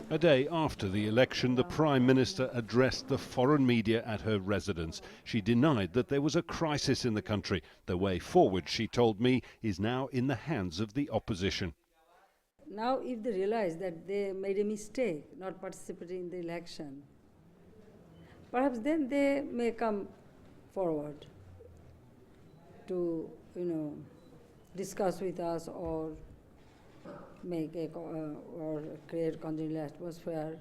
A day after the election, the Prime Minister addressed the foreign media at her residence. She denied that there was a crisis in the country. The way forward, she told me, is now in the hands of the opposition. Now, if they realize that they made a mistake not participating in the election, perhaps then they may come forward to, discuss with us or make or create congenial atmosphere.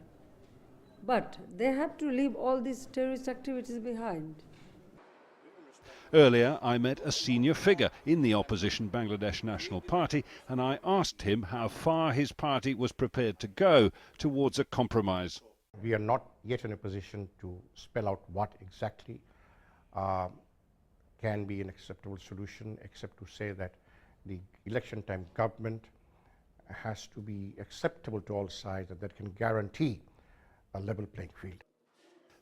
But they have to leave all these terrorist activities behind. Earlier, I met a senior figure in the opposition Bangladesh National Party, and I asked him how far his party was prepared to go towards a compromise. We are not yet in a position to spell out what exactly can be an acceptable solution, except to say that the election time government has to be acceptable to all sides and that can guarantee a level playing field.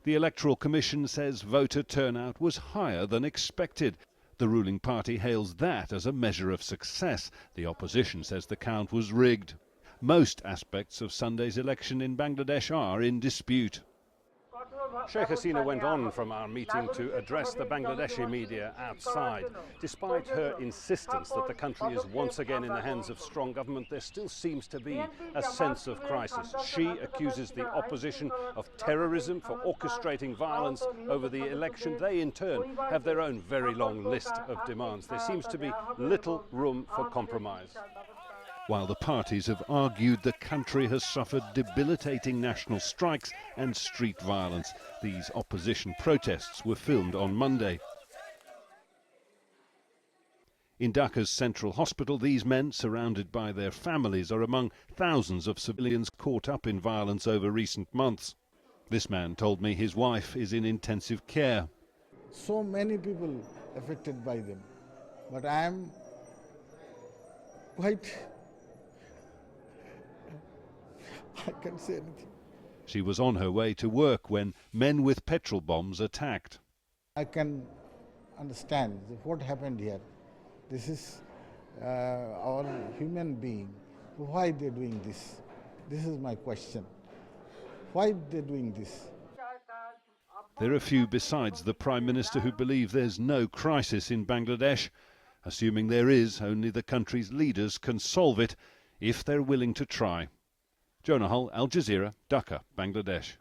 The Electoral Commission says voter turnout was higher than expected. The ruling party hails that as a measure of success. The opposition says the count was rigged. Most aspects of Sunday's election in Bangladesh are in dispute. Sheikh Hasina went on from our meeting to address the Bangladeshi media outside. Despite her insistence that the country is once again in the hands of strong government, there still seems to be a sense of crisis. She accuses the opposition of terrorism for orchestrating violence over the election. They, in turn, have their own very long list of demands. There seems to be little room for compromise. While the parties have argued the country has suffered debilitating national strikes and street violence. These opposition protests were filmed on Monday. In Dhaka's central hospital, these men, surrounded by their families, are among thousands of civilians caught up in violence over recent months. This man told me his wife is in intensive care. So many people affected by them, but I am quite... I can't say anything. She was on her way to work when men with petrol bombs attacked. I can understand what happened here. This is our human being. Why they're doing this? This is my question. Why they're doing this? There are few besides the Prime Minister who believe there's no crisis in Bangladesh. Assuming there is, only the country's leaders can solve it if they're willing to try. Jonah, Al Jazeera, Dhaka, Bangladesh.